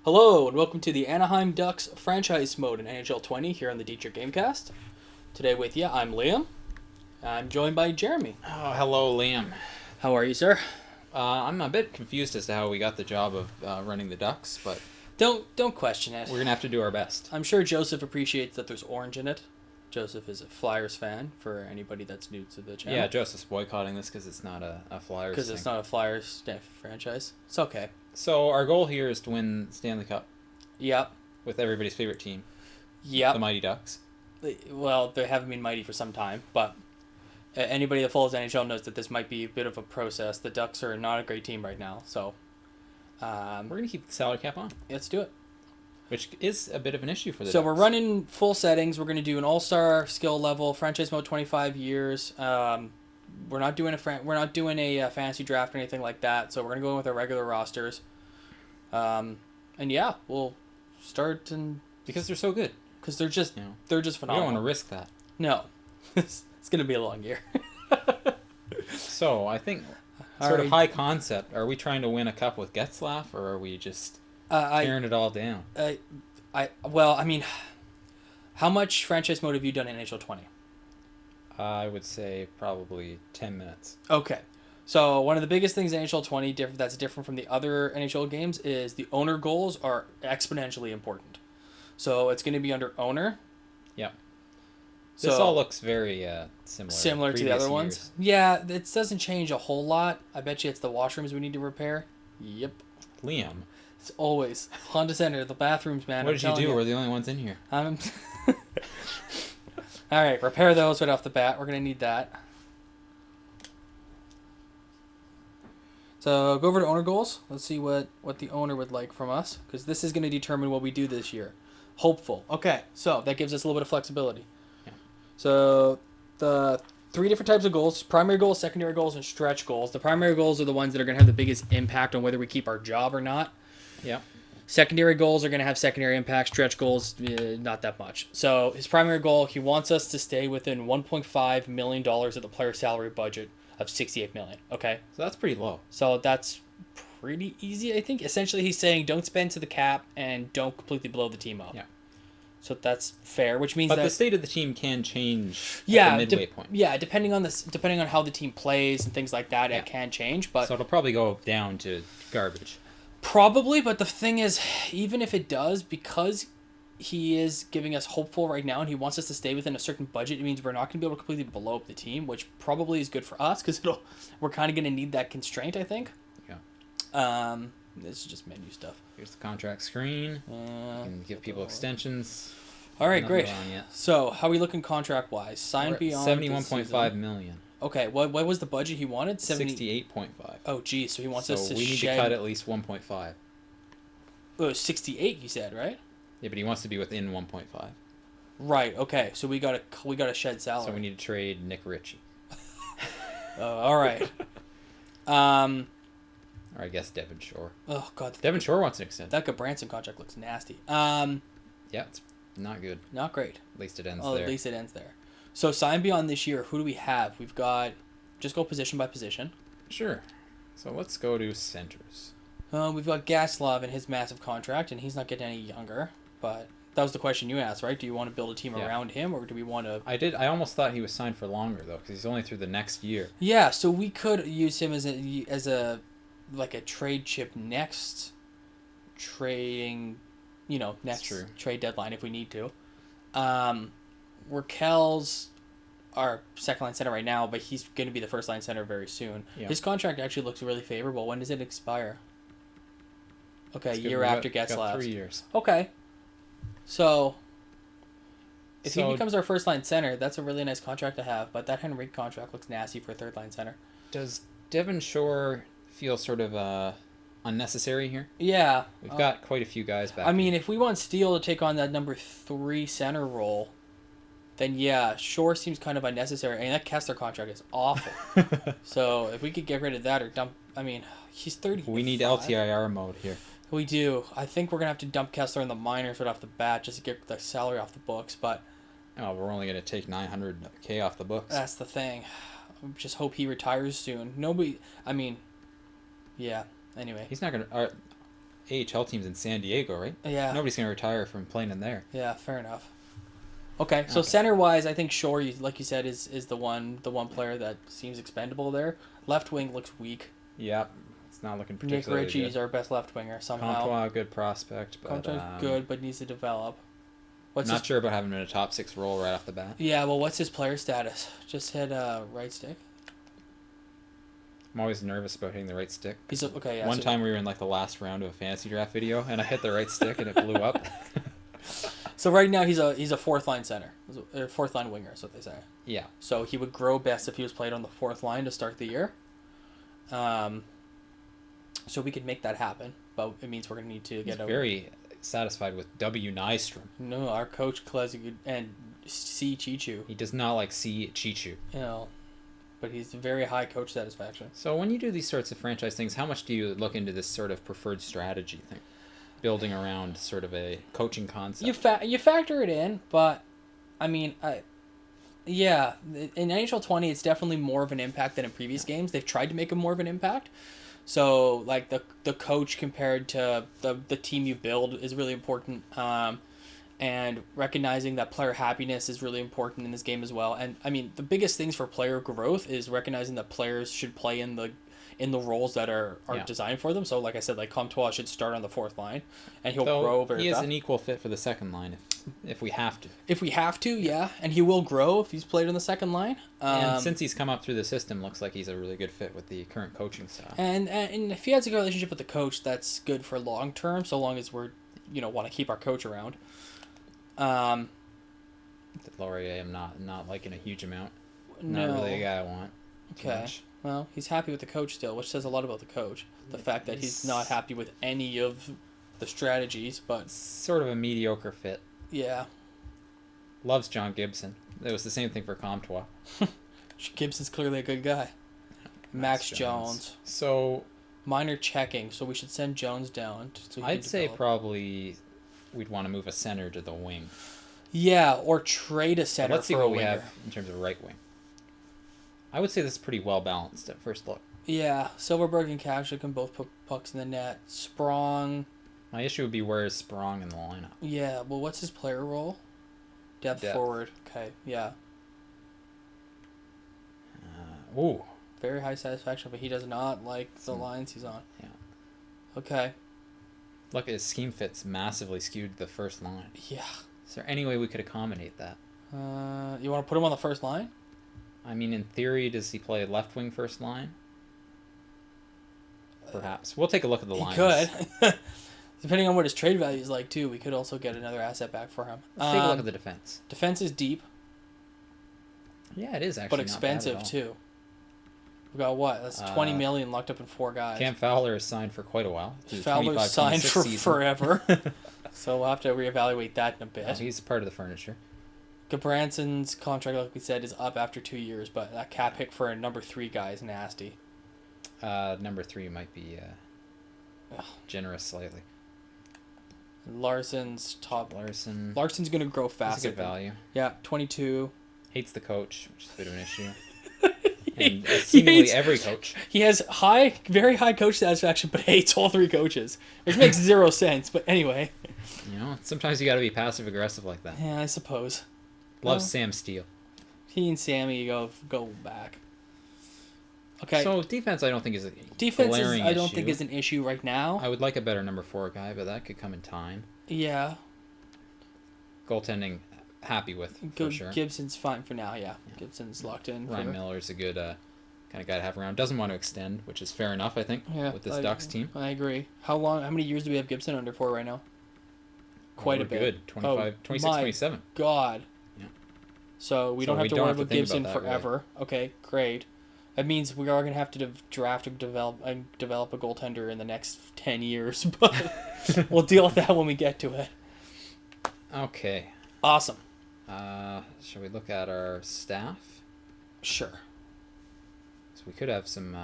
Hello, and welcome to the Anaheim Ducks franchise mode in NHL 20 here on the Dietrich Gamecast. Today with you, I'm Liam. I'm joined by Jeremy. Oh, hello, Liam. How are you, sir? I'm a bit confused as to how we got the job of running the Ducks, but Don't question it. we're gonna have to do our best. I'm sure Joseph appreciates that there's orange in it. Joseph is a Flyers fan, for anybody that's new to the channel. Yeah, Joseph's boycotting this because it's not a Flyers Because thing. it's not a Flyers franchise. It's okay. So our goal here is to win Stanley Cup Yep. with everybody's favorite team, the Yep. Mighty Ducks. Well, they haven't been mighty for some time, but anybody that follows NHL knows that this might be a bit of a process. The Ducks are not a great team right now, so We're gonna keep the salary cap on, let's do it. which is a bit of an issue for the So Ducks. we're running full settings. We're going to do an all-star skill level, franchise mode, 25 years. We're not doing a fantasy draft or anything like that. So we're going to go in with our regular rosters. And yeah, we'll start because they're so good. because they're just You know, they're just we don't phenomenal. want to risk that. No, it's going to be a long year. So I think All sort of right. high concept. Are we trying to win a cup with Getzlaf, or are we just tearing it all down? I mean, how much franchise mode have you done in NHL 20? I would say probably 10 minutes. Okay. So one of the biggest things in NHL 20 that's different from the other NHL games is the owner goals are exponentially important. So it's going to be under owner. Yeah. So This all looks very similar to the other ones. Yeah, it doesn't change a whole lot. I bet you it's the washrooms we need to repair. Yep. Liam, It's always Honda Center, the bathrooms, man. what I'm did you telling do? We're the only ones in here. All right, repair those right off the bat. We're going to need that. So go over to owner goals. Let's see what the owner would like from us, because this is going to determine what we do this year. Hopeful. Okay, so that gives us a little bit of flexibility. Yeah. So the three different types of goals: primary goals, secondary goals, and stretch goals. The primary goals are the ones that are going to have the biggest impact on whether we keep our job or not. Yeah. Secondary goals are going to have secondary impact. Stretch goals, not that much. So his primary goal, he wants us to stay within $1.5 million of the player salary budget of $68 million. Okay, So that's pretty low. so that's pretty easy, I think. Essentially, he's saying don't spend to the cap and don't completely blow the team up. Yeah. So that's fair, which means But that the state of the team can change yeah, at the midway point. yeah, depending on how the team plays and things like that, Yeah. it can change. But So it'll probably go down to garbage. probably, but the thing is, even if it does, because he is giving us hopeful right now and he wants us to stay within a certain budget, it means we're not going to be able to completely blow up the team, which probably is good for us because we're kind of going to need that constraint, I think. Yeah. This is just menu stuff. Here's the contract screen. You can give people extensions. All right, Nothing great. wrong yet. So, how are we looking contract-wise? Signed We're at beyond 71.5 million. Okay, what was the budget he wanted? 68.5. Oh, geez, so he wants So us to we need shed... to cut at least 1.5. Oh, 68, you said, right? Yeah, but he wants to be within 1.5. Right, okay, so we gotta shed salary. So we need to trade Nick Ritchie. All right. Or I guess Devon Shore. Oh, God. Devon Shore wants an extension. That Branson contract looks nasty. Yeah, it's not good. Not great. At least it ends Oh, there. at least it ends there. So, sign beyond this year, who do we have? We've got... Just go position by position. Sure. So let's go to centers. We've got Gaslov in his massive contract, and he's not getting any younger. But that was the question you asked, right? Do you want to build a team Yeah. around him, or do we want to... I almost thought he was signed for longer, though, because he's only through the next year. Yeah, so we could use him as a like a trade chip next trading, next true. trade deadline if we need to. Raquel's our second line center right now, but he's going to be the first line center very soon. Yeah. His contract actually looks really favorable. When does it expire? Okay, It's good. year We after got Getzlaf. 3 years. Okay, so if he So- becomes our first line center, that's a really nice contract to have. But that Henrique contract looks nasty for a third line center. Does Devon Shore feel sort of unnecessary here? Yeah, We've got quite a few guys back. I mean, if we want Steele to take on that number 3 center role, then yeah, Shore seems kind of unnecessary. I mean, that Kessler contract is awful. So if we could get rid of that or dump, I mean, he's 30. We need LTIR mode here. We do. I think we're gonna have to dump Kessler in the minors right off the bat just to get the salary off the books. But Oh, we're only going to take $900K off the books. that's the thing. I just hope he retires soon. Nobody. I mean, yeah. Anyway. He's not going to... AHL team's in San Diego, right? Yeah. Nobody's going to retire from playing in there. Yeah, fair enough. Okay, so center-wise, I think Shore, like you said, is the one player that seems expendable there. Left wing looks weak. Yep. It's not looking Nick particularly Ritchie's good. our best left winger somehow. Comtois, good prospect, but Comtois good, but needs to develop. Not sure about having him in a top 6 role right off the bat. Yeah, well, what's his player status? Just hit right stick. I'm always nervous about hitting the right stick. He's okay. Yeah. One time we were in like the last round of a fantasy draft video, and I hit the right stick and it blew up. So right now he's a fourth line center, fourth line winger is what they say. Yeah. So he would grow best if he was played on the fourth line to start the year. So we could make that happen, but it means we're gonna need to get very satisfied with W. Nystrom. No, our coach Klezig and C. Chichu. He does not like C. Chichu. You know, but he's very high coach satisfaction. So when you do these sorts of franchise things, how much do you look into this sort of preferred strategy thing? Building around sort of a coaching concept. You factor it in, but I mean, yeah, in NHL 20, it's definitely more of an impact than in previous games. They've tried to make it more of an impact. So like the coach compared to the team you build is really important. And recognizing that player happiness is really important in this game as well. And I mean, the biggest things for player growth is recognizing that players should play in the roles that are designed for them. So like I said, like Comtois should start on the fourth line, and he'll grow very fast. He is an equal fit for the second line if we have to. If we have to, yeah, and he will grow if he's played on the second line. And since he's come up through the system, looks like he's a really good fit with the current coaching style. And if he has a good relationship with the coach, that's good for long term. So long as we're want to keep our coach around. Laurier, I'm not liking a huge amount. No. Not really a guy I want. Okay. Well, he's happy with the coach still, which says a lot about the coach. The fact that he's not happy with any of the strategies, but sort of a mediocre fit. Yeah. Loves John Gibson. It was the same thing for Comtois. Gibson's clearly a good guy. Max Jones. So minor checking, so we should send Jones down. So I'd say probably we'd want to move a center to the wing. Yeah, or trade a center. Let's see what we have in terms of right wing. I would say this is pretty well balanced at first look. Yeah, Silverberg and Kachuk can both put pucks in the net. Sprong. My issue would be where is Sprong in the lineup? Yeah, well, what's his player role? Depth forward. Okay, yeah. Ooh. Very high satisfaction, but he does not like the lines he's on. Yeah. Okay. Look, his scheme fits massively skewed to the first line. Yeah. Is there any way we could accommodate that? You want to put him on the first line? I mean, in theory, does he play left wing first line? Perhaps. We'll take a look at the lines. He could. Depending on what his trade value is like, too, we could also get another asset back for him. Let's take a look at the defense. Defense is deep. Yeah, it is actually but expensive, too. We got what? That's $20 million locked up in 4 guys. Cam Fowler is signed for quite a while. Fowler's signed for forever. So we'll have to reevaluate that in a bit. Oh, he's part of the furniture. Gobranson's contract, like we said, is up after 2 years, but that cap hit for a number 3 guy is nasty. Number 3 might be generous slightly. Larson's top. Larson's going to grow fast. That's a good value. Yeah, 22. Hates the coach, which is a bit of an issue. And seemingly every coach. He has very high coach satisfaction, but hates all 3 coaches, which makes 0 sense. But anyway, sometimes you got to be passive aggressive like that. Yeah, I suppose. Loves Sam Steele. He and Sammy go back. Okay. So defense, I don't think is a I don't think is an issue right now. I would like a better number 4 guy, but that could come in time. Yeah. Goaltending. Happy with for sure. Gibson's fine for now. Yeah. Gibson's locked in. Ryan Miller's a good kind of guy to have around. Doesn't want to extend, which is fair enough, I think. Yeah, with this Ducks team. I agree. How many years do we have Gibson under for right now? Quite a bit. Good. 26, 27. God. Yeah. So we don't have to worry about Gibson forever. Really. Okay, great. That means we are going to have to draft and develop a goaltender in the next 10 years, but we'll deal with that when we get to it. Okay. Awesome. Shall we look at our staff? Sure. So we could have some.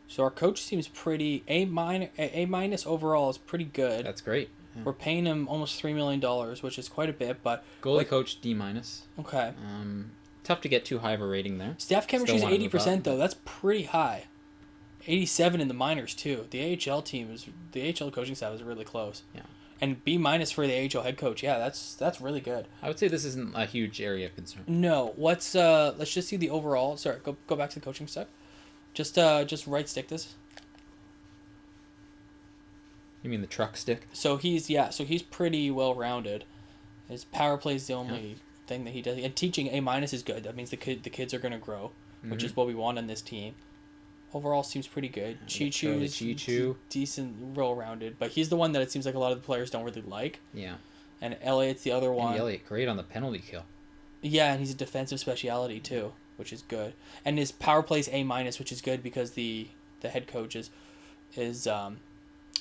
So our coach seems pretty A minus overall is pretty good. That's great. Yeah. We're paying him almost $3 million, which is quite a bit. But goalie coach D minus. Okay. Tough to get too high of a rating there. Staff chemistry is 80% though. That's pretty high. 87 in the minors too. The AHL coaching staff is really close. Yeah. And B- for the AHL head coach. Yeah, that's really good. I would say this isn't a huge area of concern. No, let's just see the overall. Sorry, go back to the coaching stuff. Just right stick this. You mean the truck stick? So he's pretty well rounded. His power play is the only thing that he does. And teaching A- is good. That means the kids are gonna grow, which is what we want on this team. Overall seems pretty good. Chichu is decent, well rounded, but he's the one that it seems like a lot of the players don't really like. Yeah. And Elliott's the other one. And Elliott, great on the penalty kill. Yeah, and he's a defensive speciality too, which is good. And his power play's A-, which is good because the head coach is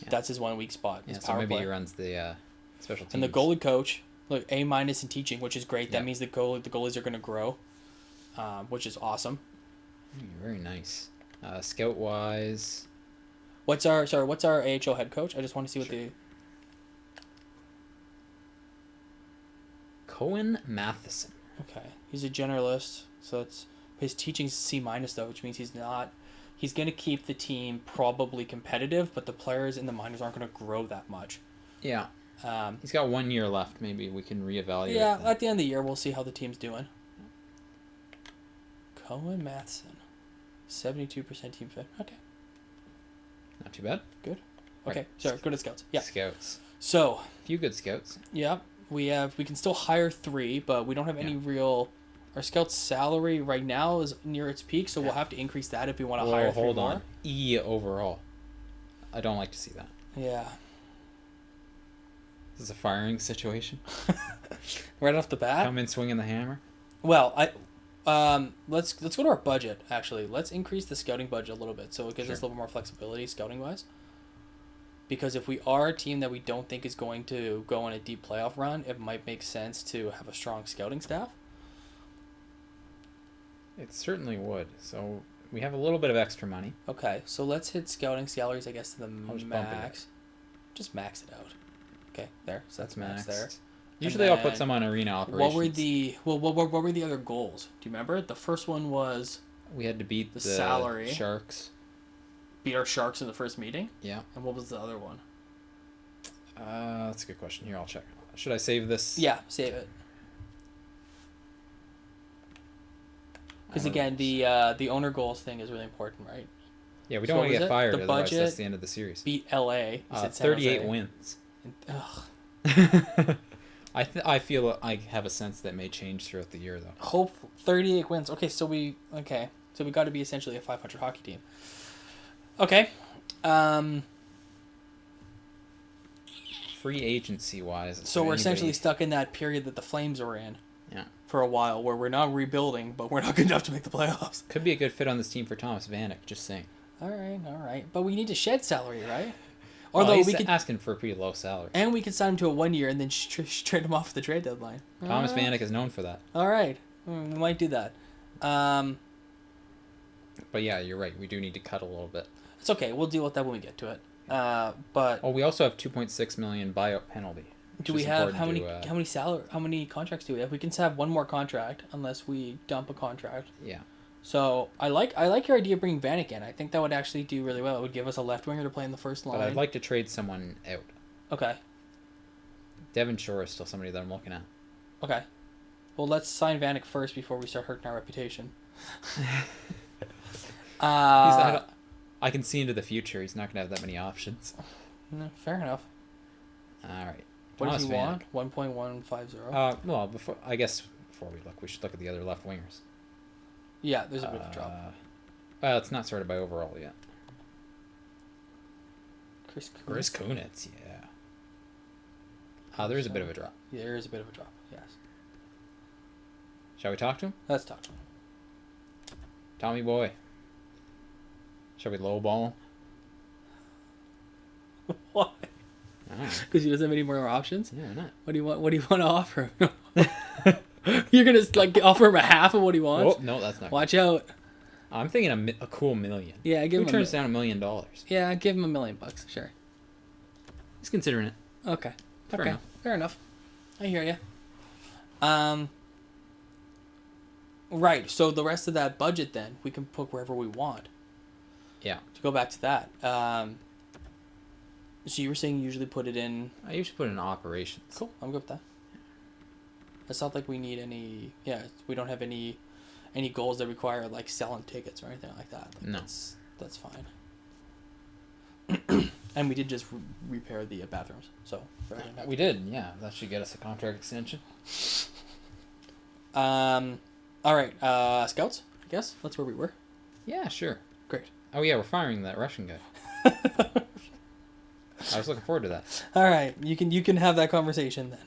that's his one weak spot. His so power maybe play. he runs the special teams. And the goalie coach, look, A- in teaching, which is great. That means the goalies are going to grow, which is awesome. Very nice. Scout wise, What's our AHL head coach? I just want to see what the Cohen Matheson. Okay, he's a generalist, so it's his teaching's C- though, which means he's going to keep the team probably competitive, but the players in the minors aren't going to grow that much. Yeah. He's got 1 year left. Maybe we can reevaluate. Yeah, at the end of the year, we'll see how the team's doing. Cohen Matheson, 72% team fit. Okay. Not too bad. Good. Okay, right. Sorry, go to scouts. Yeah. Scouts. So. A few good scouts. Yeah, we can still hire 3, but we don't have any real. Our scout's salary right now is near its peak, so we'll have to increase that if we want to hire 3 hold more. on. E overall. I don't like to see that. Yeah. Is this a firing situation? Right off the bat. Come in swinging the hammer. Well, let's go to our budget. Actually, let's increase the scouting budget a little bit, so it gives us a little bit more flexibility scouting wise. Because if we are a team that we don't think is going to go on a deep playoff run, it might make sense to have a strong scouting staff. It certainly would. So we have a little bit of extra money. Okay, so let's hit scouting salaries, I guess, to the max. Just max it out. Okay, there. So that's max there. Usually I'll put some on arena operations. What were the other goals? Do you remember? The first one was we had to beat the salary. Sharks. Beat our Sharks in the first meeting? Yeah. And what was the other one? That's a good question. Here, I'll check. Should I save this? Yeah, save it. Because again, the owner goals thing is really important, right? Yeah, we don't want to get fired. The otherwise budget that's the end of the series. Beat LA. 38 wins. Ugh. I feel I have a sense that may change throughout the year, though. Hope 38 wins. Okay, so we got to be essentially a 500 hockey team. Okay. Free agency wise. So we're essentially stuck in that period that the Flames were in. Yeah. For a while, where we're not rebuilding, but we're not good enough to make the playoffs. Could be a good fit on this team for Thomas Vanek. Just saying. All right. But we need to shed salary, right? Although he's asking for a pretty low salary. And we could sign him to a 1 year and then trade him off at the trade deadline. Thomas Vanek is known for that. All right. We might do that. But yeah, you're right. We do need to cut a little bit. It's okay. We'll deal with that when we get to it. But we also have $2.6 million buyout penalty. Do we have how many contracts do we have? We can have one more contract unless we dump a contract. Yeah. So I like your idea of bringing Vanek in. I think that would actually do really well. It would give us a left winger to play in the first line. But I'd like to trade someone out. Okay. Devin Shore is still somebody that I'm looking at. Okay. Well, let's sign Vanek first before we start hurting our reputation. I can see into the future. He's not going to have that many options. No, fair enough. All right. What does he want? 1.150. Well, before we look, we should look at the other left wingers. Yeah, there's a bit of a drop. Well, it's not sorted by overall yet. Chris Kunitz, yeah. There is a bit of a drop. Yeah, there is a bit of a drop, yes. Shall we talk to him? Let's talk to him. Tommy boy. Shall we lowball him? Why? Because he doesn't have any more options? Yeah, why not? What do you want to offer him? You're going to offer him a half of what he wants? Oh, no, that's not Watch out. I'm thinking a cool $1 million. Yeah, Who turns down $1 million? Yeah, give him $1 million, sure. He's considering it. Okay. Fair enough. I hear you. Right, so the rest of that budget then, we can put wherever we want. Yeah. To go back to that. So you were saying you usually put it in... I usually put it in operations. Cool, I'm good with that. It's not like we need any... Yeah, we don't have any goals that require, like, selling tickets or anything like that. Like, No. That's fine. And we did just repair the bathrooms, so... We did, yeah. That should get us a contract extension. All right, scouts, I guess? That's where we were. Yeah, sure. Great. Oh, yeah, we're firing that Russian guy. I was looking forward to that. All right, you can have that conversation then.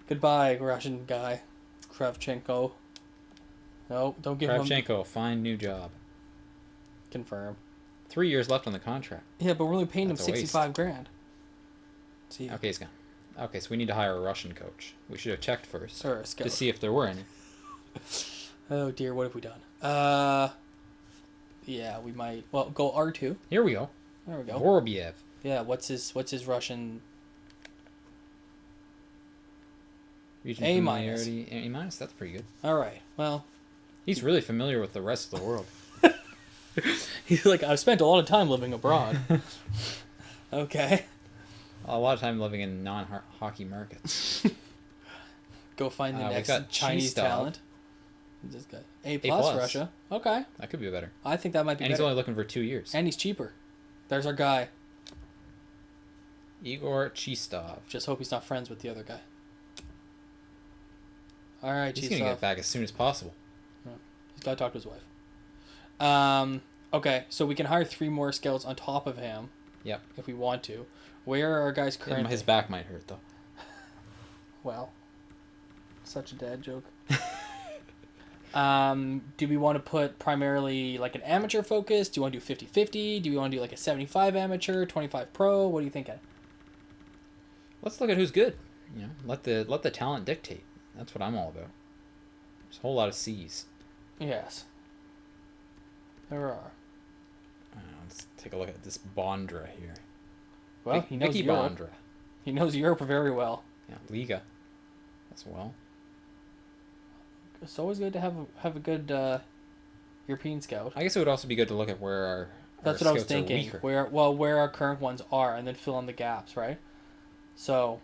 Goodbye, Russian guy, Kravchenko. No, don't give him. Kravchenko, find new job. Confirm. 3 years left on the contract. Yeah, but we're only paying That's him a waste. $65,000. See. Okay, he's gone. Okay, so we need to hire a Russian coach. We should have checked first Or a scout. to see if there were any. Oh dear, what have we done? Yeah, we might. Well, go R2. Here we go. There we go. Vorobiev. Yeah, what's his Russian? Region A-. familiarity. A-. That's pretty good. All right. Well, He's really familiar with the rest of the world. he's like, I've spent a lot of time living abroad. Okay. A lot of time living in non-hockey markets. Go find the We've next got Chinese Cheese talent. We just got A+, plus. Russia. Okay. That could be better. I think that might be And he's better. only looking for 2 years. And he's cheaper. There's our guy. Igor Chistov. Just hope he's not friends with the other guy. All right, He's going to Cheesov. get back as soon as possible. He's got to talk to his wife. Okay, so we can hire 3 more scouts on top of him. Yep. If we want to. Where are our guys currently? His back might hurt, though. Well, such a dad joke. Do we want to put primarily like an amateur focus? Do you want to do 50-50? Do we want to do like a 75 amateur, 25 pro? What are you thinking? Let's look at who's good. You know, let the talent dictate. That's what I'm all about. There's a whole lot of C's. Yes. There are. Let's take a look at this Bondra here. Well, he knows Vicky Europe. Bondra. He knows Europe very well. Yeah, Liga as well. It's always good to have a good European scout. I guess it would also be good to look at where our That's what I was scouts are thinking. weaker. Where our current ones are, and then fill in the gaps, right? So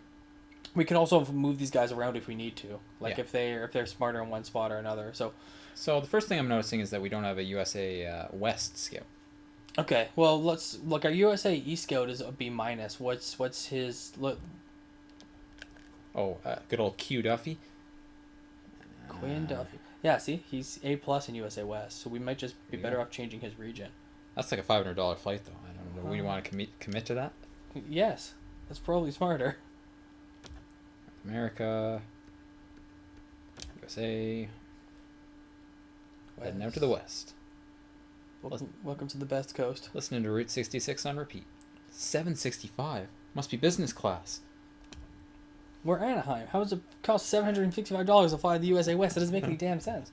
we can also move these guys around if we need to, like Yeah. if they're smarter in one spot or another. So the first thing I'm noticing is that we don't have a USA West scout. Okay, well let's look. Our USA East scout is a B-. What's his look? Oh, good old Q Duffy. Quinn Duffy. Yeah, see, he's A+ in USA West, so we might just be better off changing his region. That's like a $500 flight, though. I don't know. We want to commit to that. Yes, that's probably smarter. America, USA, heading out to the west. Welcome to the best coast. Listening to Route 66 on repeat. 765 must be business class. We're Anaheim. How does it cost $765 to fly to the USA West? That doesn't make any damn sense.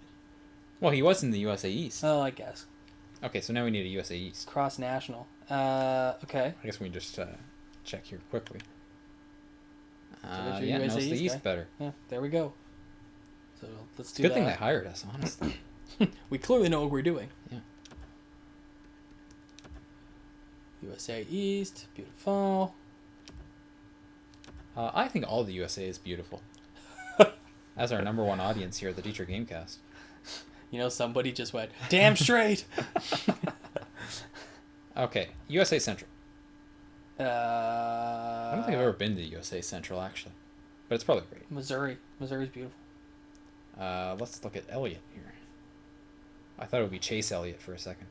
Well, he was in the USA East. Oh, I guess. Okay, so now we need a USA East. Cross national. Okay. I guess we can just check here quickly. that's your Yeah, USA knows the East East guy. better. Yeah, there we go. So let's do Good that. thing they hired us, honestly. We clearly know what we're doing. Yeah. USA East, beautiful. I think all the USA is beautiful. As our number 1 audience here at the Teacher Gamecast. You know, somebody just went, damn straight! Okay, USA Central. I I don't think I've ever been to USA Central, actually. But it's probably great. Missouri. Missouri's beautiful. Let's look at Elliott here. I thought it would be Chase Elliott for a second.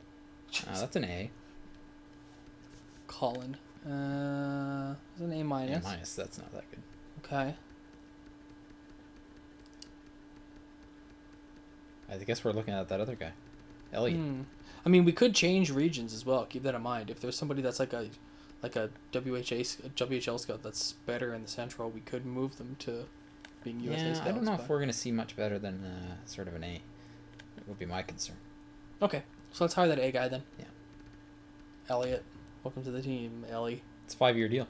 That's an A. Colin. It's an A-. A minus, that's not that good. Okay. I guess we're looking at that other guy. Elliott. I mean, we could change regions as well. Keep that in mind. If there's somebody that's like a WHL scout that's better in the Central, we could move them to being USA Yeah, scouts. I don't know but... if we're going to see much better than sort of an A. That would be my concern. Okay, so let's hire that A guy then. Yeah. Elliot, welcome to the team, Ellie. It's a 5-year deal.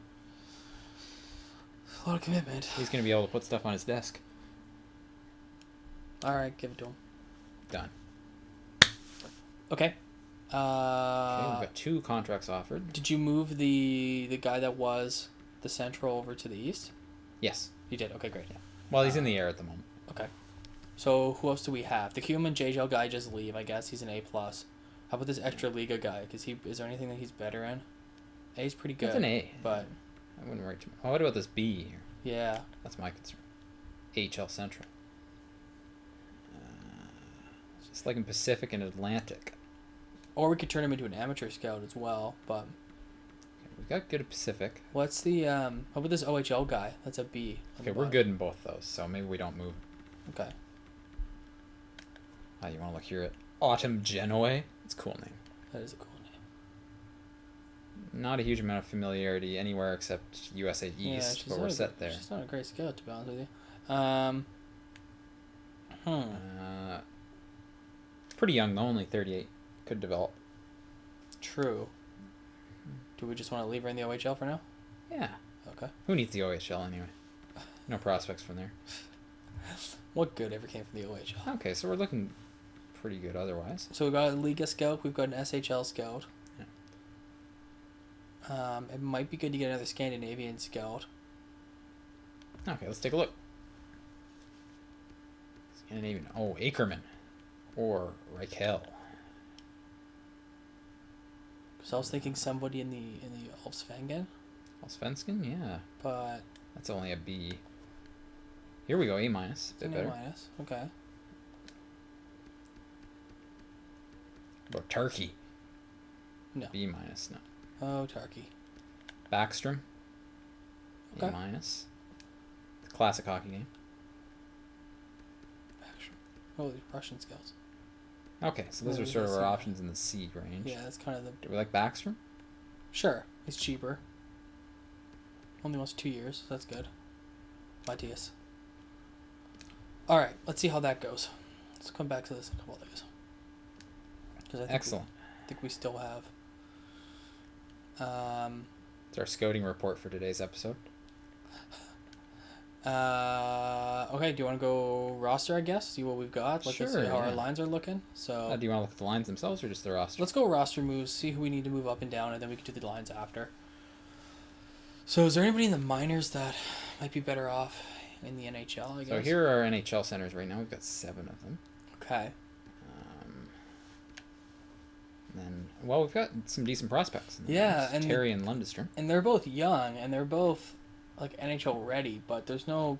A lot of commitment. He's going to be able to put stuff on his desk. All right, give it to him. Done. Okay. Okay, we've got 2 contracts offered. Did you move the guy that was the Central over to the East? Yes. You did. Okay, great. Yeah. Well, he's in the air at the moment. Okay. So who else do we have? The human JGL guy just leave. I guess he's an A plus. How about this extra Liga guy? Is there anything that he's better in? A's pretty good. That's an A. But I wouldn't worry too much. Oh, what about this B here? yeah. That's my concern. HL Central. Just like in Pacific and Atlantic. Or we could turn him into an amateur scout as well. But We've got good at Pacific. what's the how about this OHL guy? That's a B. Okay, we're good in both those, so maybe we don't move. Okay. You want to look here at Autumn Genoa? It's a cool name. That is a cool name. Not a huge amount of familiarity anywhere except USA East, but we're set there. She's not a great scout, to be honest with you. Pretty young though, only 38. Could develop. True. Do we just want to leave her in the OHL for now? Yeah. Okay. Who needs the OHL anyway? No prospects from there. What good ever came from the OHL? Okay, so we're looking pretty good otherwise. So we've got a Liga scout, we've got an SHL scout. Yeah. It might be good to get another Scandinavian scout. Okay, let's take a look. Scandinavian. Oh, Ackerman. Or Reichel. Because I was thinking somebody in the Allsvenskan. Allsvenskan, yeah. But that's only a B. Here we go, A minus. Bit better. A minus, okay. About Turkey. No. B minus, no. Oh, Turkey. Backstrom. Okay. A minus. Classic hockey game. Backstrom. Oh, these Russian scouts. Okay, so those are sort of our options in the C range. Yeah, that's kind of the... Do we like Backstrom? Sure. He's cheaper. Only wants 2 years, so that's good. Matthias. Alright, let's see how that goes. Let's come back to this in a couple of days. Excellent. I think we still have... It's our scouting report for today's episode. Okay, do you want to go roster, I guess? See what we've got? Let's see how our lines are looking. So do you want to look at the lines themselves or just the roster? Let's go roster moves, see who we need to move up and down, and then we can do the lines after. So is there anybody in the minors that might be better off in the NHL, I guess? So here are our NHL centers right now. We've got 7 of them. Okay. And then, well, we've got some decent prospects. Yeah. And Terry and Lundestrom. And they're both young, and they're both like NHL ready, but there's no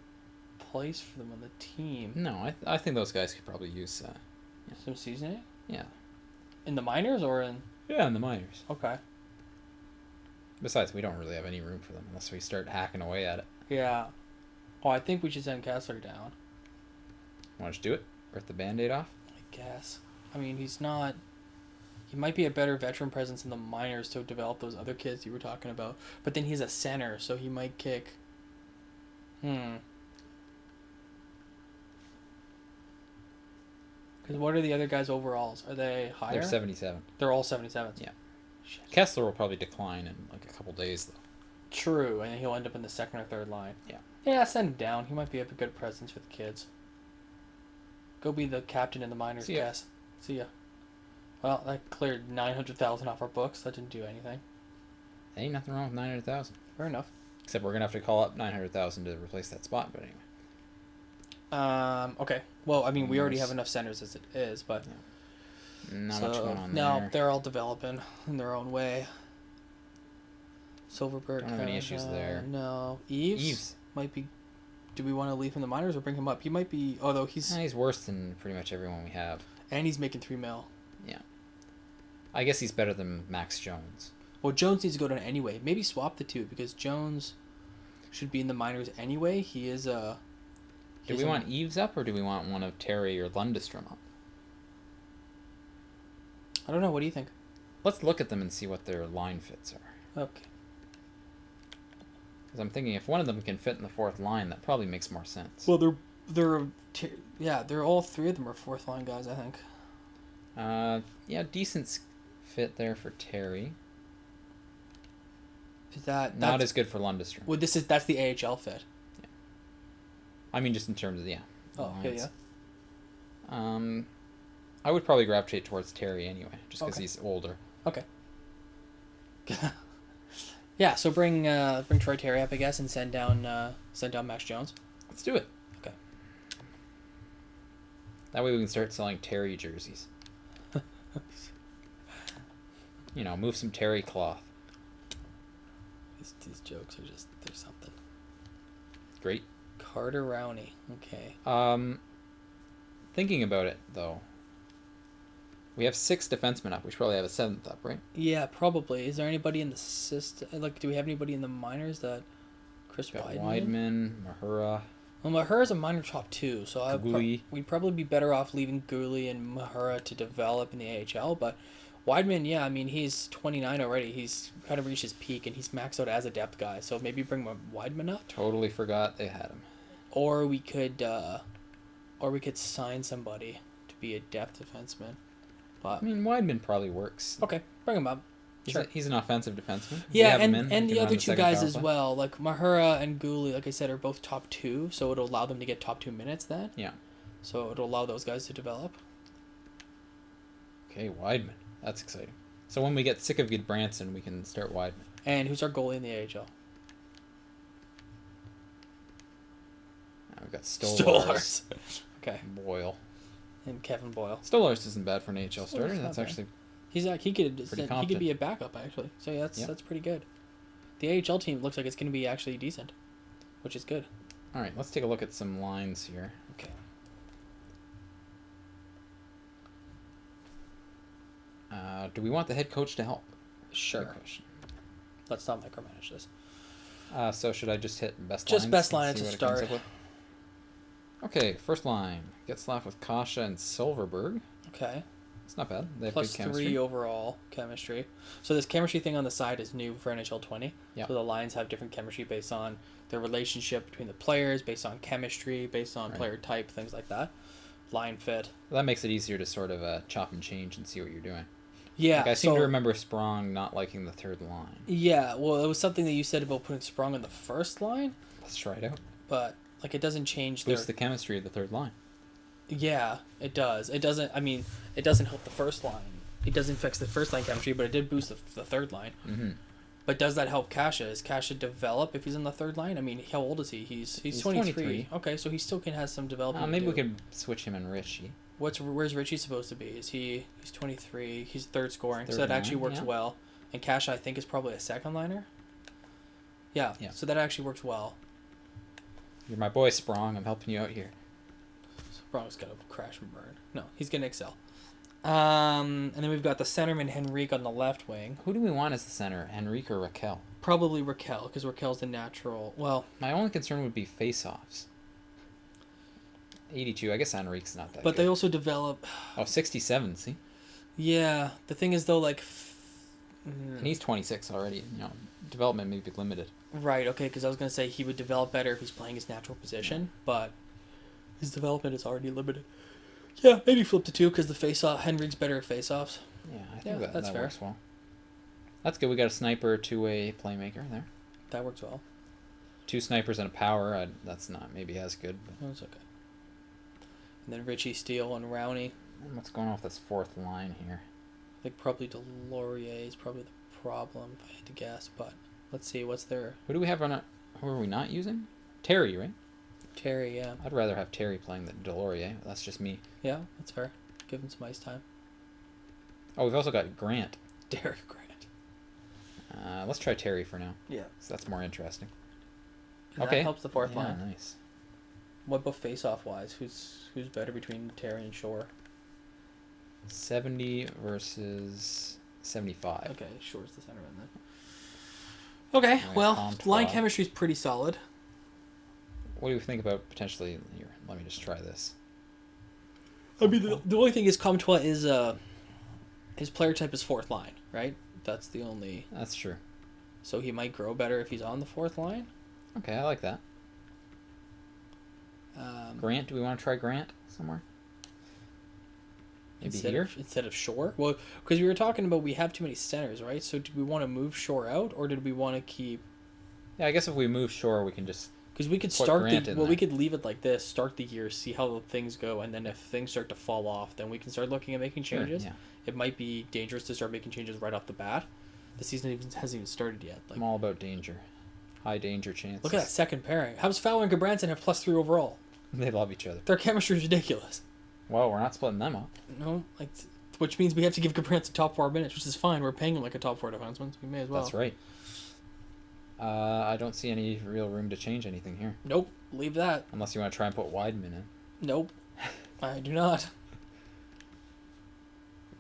place for them on the team. No, I think those guys could probably use some seasoning. Yeah. In the minors or in? Yeah, in the minors. Okay. Besides, we don't really have any room for them unless we start hacking away at it. Yeah. Oh, I think we should send Kessler down. Want to just do it? Rip the Band-Aid off? I guess. I mean, he's not... He might be a better veteran presence in the minors to develop those other kids you were talking about. But then he's a center, so he might kick... Because what are the other guys' overalls? Are they higher? They're 77. They're all 77s? Yeah. Shit. Kessler will probably decline in like a couple days, though. True, and he'll end up in the second or third line. Yeah. Yeah, send him down. He might be a good presence for the kids. Go be the captain in the minors, Cass. See ya. Well, that cleared $900,000 off our books. That didn't do anything. Ain't nothing wrong with 900,000. Fair enough. Except we're gonna have to call up 900,000 to replace that spot. But anyway. Okay. Well, I mean, we already have enough centers as it is, but not much going on there. No, they're all developing in their own way. Silverberg. Don't have any issues there. No. Eves might be. Do we want to leave him in the minors or bring him up? He might be. Although he's worse than pretty much everyone we have. And he's making $3 million. Yeah. I guess he's better than Max Jones. Well, Jones needs to go down anyway. Maybe swap the two because Jones should be in the minors anyway. He is a... Do we want Eves up or do we want one of Terry or Lundestrom up? I don't know. What do you think? Let's look at them and see what their line fits are. Okay. Because I'm thinking if one of them can fit in the fourth line, that probably makes more sense. Well, they're all 3 of them are fourth line guys, I think. Yeah, decent fit there for Terry. Is that not as good for Lundestrom? Well, that's the AHL fit. Yeah. I mean, just in terms of Oh, lines. Yeah. I would probably gravitate towards Terry anyway, just because Okay. he's older. Okay. Yeah, so bring Troy Terry up, I guess, and send down Max Jones. Let's do it. Okay. That way we can start selling Terry jerseys. Move some Terry cloth. These jokes are just, there's something. Great. Carter Rowney. Okay. Thinking about it though, we have 6 defensemen up. We should probably have a 7th up, right? Yeah, probably. Is there anybody in the system? Like, do we have anybody in the minors that Chris Weidman? Weidman, Mahura. Well, Mahura's a minor top 2, so Guli. we'd probably be better off leaving Guli and Mahura to develop in the AHL. But Weidman, yeah, I mean, he's 29 already. He's kind of reached his peak, and he's maxed out as a depth guy. So maybe bring Weidman up. Totally forgot they had him. Or we could sign somebody to be a depth defenseman. But I mean, Weidman probably works. okay, bring him up. Sure. He's an offensive defenseman. Yeah, and the other 2 guys as well, like Mahura and Guli, like I said, are both top 2, so it'll allow them to get top 2 minutes then. Yeah. So it'll allow those guys to develop. Okay, Weidman. That's exciting. So when we get sick of Branson, we can start Weidman. And who's our goalie in the AHL? We've got Stolars. Okay. Boyle. And Kevin Boyle. Stolars isn't bad for an AHL starter. Stolar's not That's bad. actually He could competent. be a backup actually. So yeah, that's pretty good. The AHL team looks like it's going to be actually decent, which is good. all right. Let's take a look at some lines here. Okay. Do we want the head coach to help? Sure. Good question. Let's not micromanage this. So should I just hit best Just lines? best and lines see to what it comes start. up with? Okay, first line. Getzlaff with Kasha and Silverberg. Okay. It's not bad. They have Plus good chemistry. 3 overall chemistry. So this chemistry thing on the side is new for NHL 20. Yeah. So the lines have different chemistry based on their relationship between the players, based on chemistry, based on Right. player type, things like that. Line fit. That makes it easier to sort of chop and change and see what you're doing. Yeah. Like I seem to remember Sprong not liking the third line. Yeah, well, it was something that you said about putting Sprong on the first line, Let's try it out. but like it doesn't change Boost the chemistry of the third line. Yeah, it does. It doesn't. I mean, it doesn't help the first line. It doesn't fix the first line chemistry, but it did boost the third line. Mm-hmm. But does that help Kasha? Is Kasha develop if he's on the third line? I mean, how old is he? He's 23. Okay, so he still can have some development. Maybe to we do. could switch him and Richie. Where's Richie supposed to be? He's 23. He's third scoring, so Third that actually line, works yeah. well. And Kasha, I think, is probably a second liner. Yeah. Yeah. So that actually works well. You're my boy, Sprong. I'm helping you out here. Sprong's gonna crash and burn. No, he's gonna excel. And then we've got the centerman Henrique on the left wing. Who do we want as the center, Henrique or Raquel? Probably Raquel, because Raquel's the natural. Well, My only concern would be face-offs. 82. I guess Henrique's not that but good. they also develop. Oh, 67, see? Yeah, the thing is though, like. And he's 26 already. Development may be limited. Right. Okay. Because I was gonna say he would develop better if he's playing his natural position, but his development is already limited. Yeah, maybe flip to 2 because the face-off Henrique's better at face-offs. Yeah, I think that's that fair. works well. That's good. We got a sniper, two-way playmaker there. That works well. 2 snipers and a power. That's not maybe as good. But That's okay. And then Richie Steele and Rowney. what's going on with this fourth line here? I think probably Delorier is probably the problem if I had to guess, but let's see what's their Who do we have on it? Who are we not using? Terry, right? Terry. Yeah. I'd rather have Terry playing than Delorier. That's just me. Yeah, that's fair. Give him some ice time. Oh, we've also got Grant. Derek Grant. Let's try Terry for now. Yeah. So that's more interesting. That Okay. helps the fourth line. Nice. What about face-off wise? Who's better between Terry and Shore? 70 versus 75. Okay, Shore's the centerman then. Okay, Alright, well, Comtois. line chemistry's pretty solid. What do you think about potentially here? Let me just try this. I mean, the only thing is Comtois is his player type is fourth line, right? That's the only. That's true. So he might grow better if he's on the fourth line. Okay, I like that. Grant, do we want to try Grant somewhere? Maybe here? Instead of Shore? Well, because we were talking about we have too many centers, right? So do we want to move Shore out, or did we want to keep... Yeah, I guess if we move Shore, we can just Because we could Put start Grant the in well, we there. could leave it like this, start the year, see how things go, and then if things start to fall off, then we can start looking at making changes. Sure, yeah. It might be dangerous to start making changes right off the bat. The season hasn't even started yet. Like, I'm all about danger. High danger chances. look at that second pairing. How does Fowler and Gabranson have +3 overall? They love each other. Their chemistry is ridiculous. Well, we're not splitting them up. No, like, which means we have to give Gabranson top 4 minutes, which is fine. We're paying him like a top 4 defenseman, so we may as well. That's right. I don't see any real room to change anything here. Nope, leave that. Unless you want to try and put Weidman in. Nope, I do not.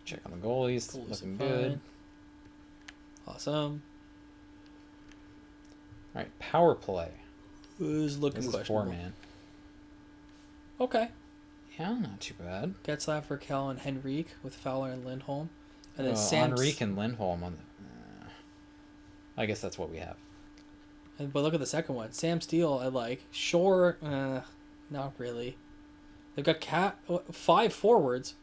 Check on the goalies. Goalies Looking are good. fine. Awesome. All right, power play. Who's looking This is questionable? 4-man. Okay. Yeah, not too bad. Getzlaf, Raquel, and Henrique with Fowler and Lindholm. And then Sam. Enrique and Lindholm on the... I guess that's what we have. But look at the second one. Sam Steele, I like. Shore, not really. They've got 5 forwards.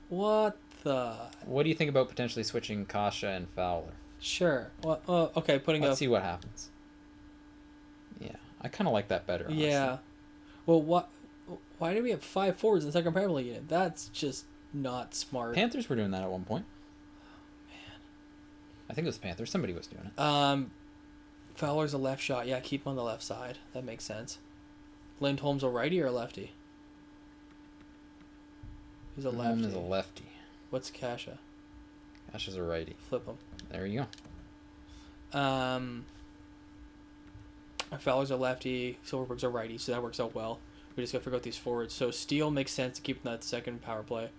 What the... What do you think about potentially switching Kasha and Fowler? Sure. Well, okay, putting Let's up... see what happens. Yeah, I kind of like that better, honestly. Yeah. Well, what... Why do we have 5 forwards in the second power play unit? That's just not smart. Panthers were doing that at one point. Man. I think it was Panthers. Somebody was doing it. Fowler's a left shot. Yeah, keep him on the left side. That makes sense. Lindholm's a righty or a lefty? He's a lefty. Lindholm is a lefty. What's Kasha? Kasha's a righty. Flip him. There you go. Fowler's a lefty. Silverberg's a righty, so that works out well. We just got to figure out these forwards. So Steele makes sense to keep in that second power play.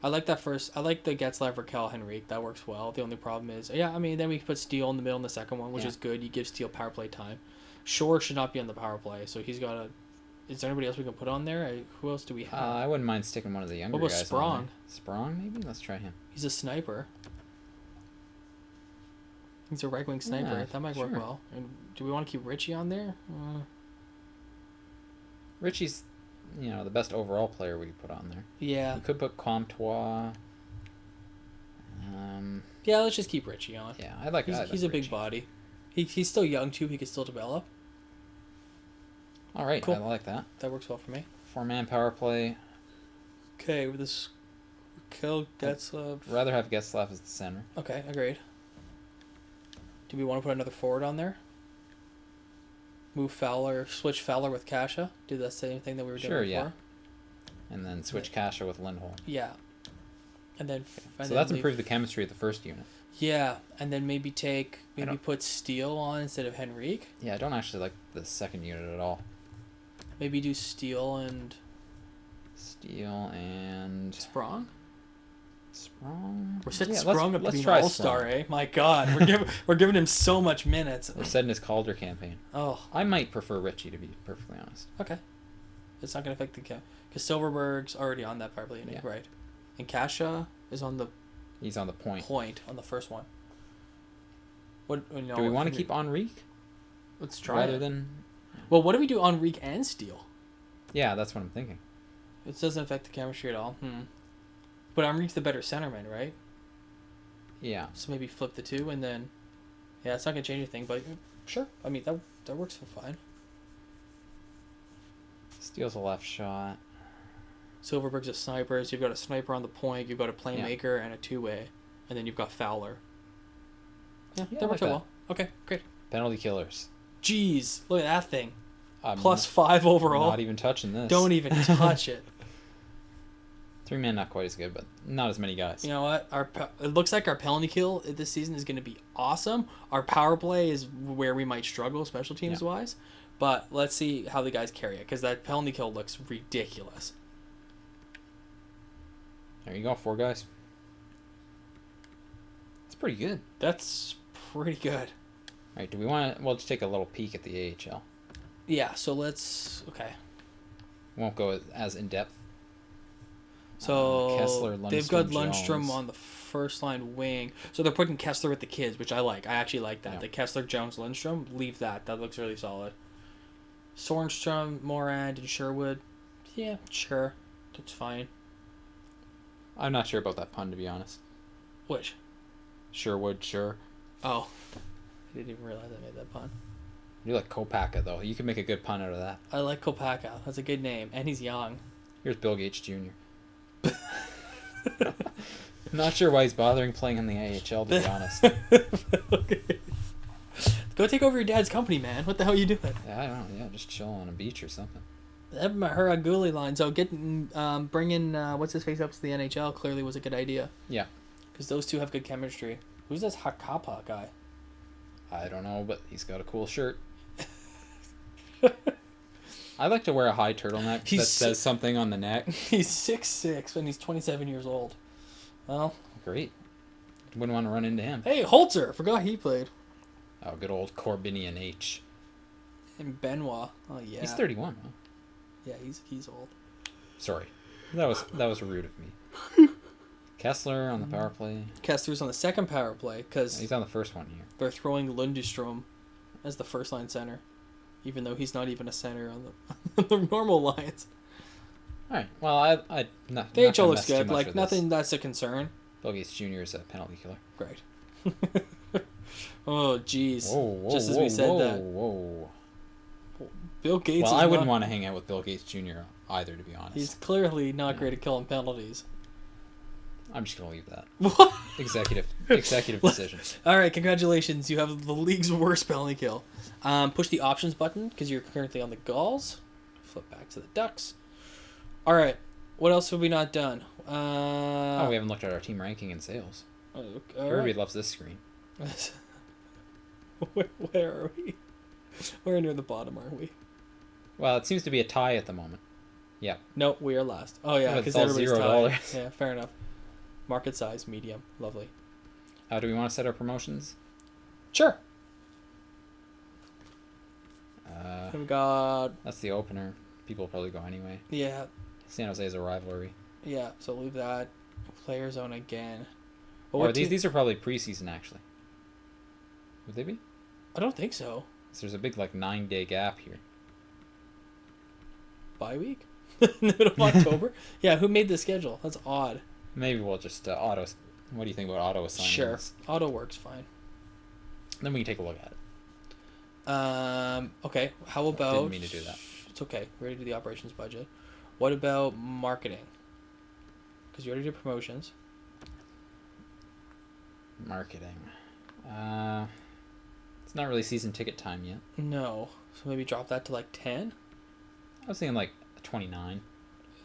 I like that first. I like the Getzlaf, Raquel, Henrique. That works well. The only problem is, then we put Steele in the middle in the second one, which is good. You give Steele power play time. Shore should not be on the power play, so he's got to... Is there anybody else we can put on there? Who else do we have? I wouldn't mind sticking one of the younger What about guys Sprong? on there. Sprong, maybe? Let's try him. He's a sniper. He's a right wing sniper. Yeah, That might work sure. well. And do we want to keep Richie on there? Richie's, the best overall player we could put on there. Yeah. We could put Comtois. Yeah, let's just keep Richie on. Yeah, I like. He's a big body. He's still young too. He can still develop. All right, Cool. I like that. That works well for me. 4-man power play. Okay, with this kill Getzlaf. Rather have Getzlaf as the center. Okay, agreed. Do we want to put another forward on there? Move Fowler, switch Fowler with Kasha. Do the same thing that we were doing Sure, before. yeah. And then switch Kasha with Lindholm. Yeah. And then. So that's improved the chemistry of the first unit. Yeah, and then maybe put Steele on instead of Henrique. Yeah, I don't actually like the second unit at all. Maybe do Steele and Sprong. Sprong. We're setting Yeah, Sprong up to let's be an try all-star, Sprong. eh? My God, we're giving him so much minutes. We're setting his Calder campaign. Oh, I might prefer Richie, to be perfectly honest. okay. It's not gonna affect the count because Silverberg's already on that power play unit, Yeah. right? And Kasha is on the He's on the point. on the first one. What? No, Do we want to keep Enrique Let's try rather it. than? Well, what do we do on Enrique and Steele? Yeah, that's what I'm thinking. It doesn't affect the chemistry at all. But Enrique's the better centerman, right? Yeah. So maybe flip the two and then... Yeah, it's not going to change anything, but sure. I mean, that works fine. Steals a left shot. Silverberg's a sniper, so you've got a sniper on the point, you've got a playmaker and a two-way, and then you've got Fowler. Yeah, Yeah, that I works like out well. Okay, great. Penalty killers. Jeez, look at that thing. I'm +5 overall. Not even touching this. Don't even touch it. 3-man, not quite as good, but not as many guys. You know what? It looks like our penalty kill this season is going to be awesome. Our power play is where we might struggle, special teams wise. But let's see how the guys carry it, because that penalty kill looks ridiculous. There you go, 4 guys. That's pretty good. That's pretty good. All right, do we want to... We'll just take a little peek at the AHL. Yeah, so let's... Okay. Won't go as in-depth. So Kessler, Lundstrom, they've got Lundstrom Jones. on the first line wing. So they're putting Kessler with the kids, which I like. I actually like that. Yeah. The Kessler, Jones, Lundstrom, leave that. That looks really solid. Sorenstrom, Morand, and Sherwood. Yeah, sure. That's fine. I'm not sure about that pun, to be honest. Which? Sherwood, sure. Oh. I didn't even realize I made that pun. You like Kopaka, though. You can make a good pun out of that. I like Kopaka. That's a good name. And he's young. Here's Bill Gates Jr. Not sure why he's bothering playing in the AHL, to be honest. Okay. Go take over your dad's company, man. What the hell are you doing? Yeah, I don't know. Yeah, just chill on a beach or something. That Mahara line. So bringing what's his face up to the NHL clearly was a good idea. Yeah. Because those two have good chemistry. Who's this Hakapa guy? I don't know, but he's got a cool shirt. I like to wear a high turtleneck that says something on the neck. He's 6'6" and he's 27 years old. Well, great. Wouldn't want to run into him. Hey, Holzer. Forgot he played. Oh, good old Corbinian H. And Benoit. Oh yeah. He's 31. Huh? Yeah, he's old. Sorry, that was rude of me. Kessler on the power play. Kessler's on the second power play because he's on the first one here. They're throwing Lundestrom as the first line center, even though he's not even a center on the normal lines. All right. Well, the AHL looks good. Like nothing that's a concern. Bill Gates Jr. is a penalty killer. Great. Oh, jeez. Just as we said that. Bill Gates. Well, I wouldn't want to hang out with Bill Gates Jr. either, to be honest. He's clearly not great at killing penalties. I'm just gonna leave that. What? Executive decision. All right, congratulations. You have the league's worst penalty kill. Push the options button because you're currently on the Gulls. Flip back to the Ducks. All right. What else have we not done? We haven't looked at our team ranking and sales. Everybody loves this screen. Where are we? We're near the bottom, aren't we? Well, it seems to be a tie at the moment. Yeah. No, we are last. Oh yeah, because everybody's tied. Yeah, fair enough. Market size, medium, lovely. Do we want to set our promotions? Sure. We got. That's the opener. People will probably go anyway. Yeah. San Jose is a rivalry. Yeah, so leave that. Player zone again. Well, these are probably preseason actually. Would they be? I don't think so. So there's a big 9-day gap here. Bye week? Middle of October? Yeah, who made the schedule? That's odd. Maybe we'll just auto. What do you think about auto assignments? Sure, auto works fine. Then we can take a look at it. Okay. How about? Didn't mean to do that. It's okay. We already did the operations budget. What about marketing? Because you already did promotions. Marketing. It's not really season ticket time yet. No. So maybe drop that to 10? I was thinking 29.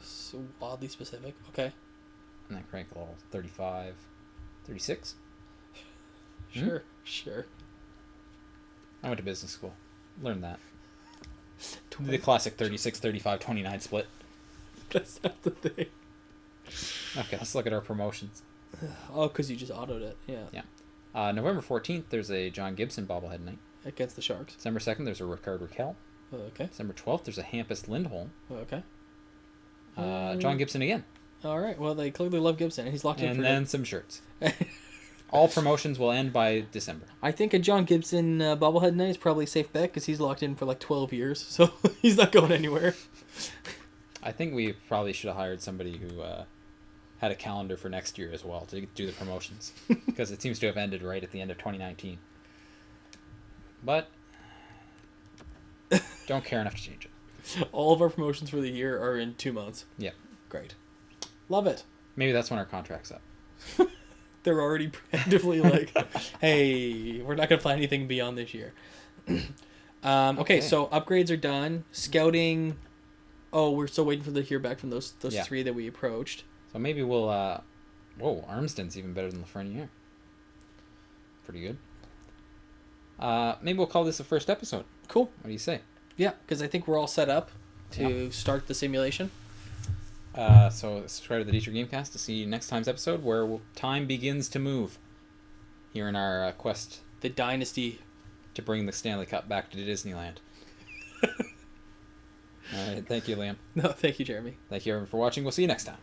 So wildly specific. Okay. And then crank a little 35, 36. Sure, sure. I went to business school. Learned that. The classic 36, 35, 29 split. That's not the thing. Okay, let's look at our promotions. Oh, because you just autoed it. Yeah. Yeah. November 14th, there's a John Gibson bobblehead night. Against the Sharks. December 2nd, there's a Ricard Raquel. Okay. December 12th, there's a Hampus Lindholm. Okay. John Gibson again. All right. Well, they clearly love Gibson, and he's locked in for... And then some shirts. All promotions will end by December. I think a John Gibson bobblehead night is probably a safe bet because he's locked in for 12 years, so he's not going anywhere. I think we probably should have hired somebody who had a calendar for next year as well to do the promotions because it seems to have ended right at the end of 2019. But don't care enough to change it. All of our promotions for the year are in 2 months. Yeah. Great. Love it. Maybe that's when our contract's up. They're already preemptively hey, we're not going to plan anything beyond this year. Okay, so upgrades are done. Scouting, we're still waiting for the hear back from those three that we approached. So maybe we'll, Armsden's even better than Lafreniere. Pretty good. Maybe we'll call this the first episode. Cool. What do you say? Yeah, because I think we're all set up to start the simulation. So subscribe to the Dietrich Gamecast to see next time's episode where time begins to move here in our quest. The dynasty. To bring the Stanley Cup back to Disneyland. All right, thank you, Liam. No, thank you, Jeremy. Thank you, everyone, for watching. We'll see you next time.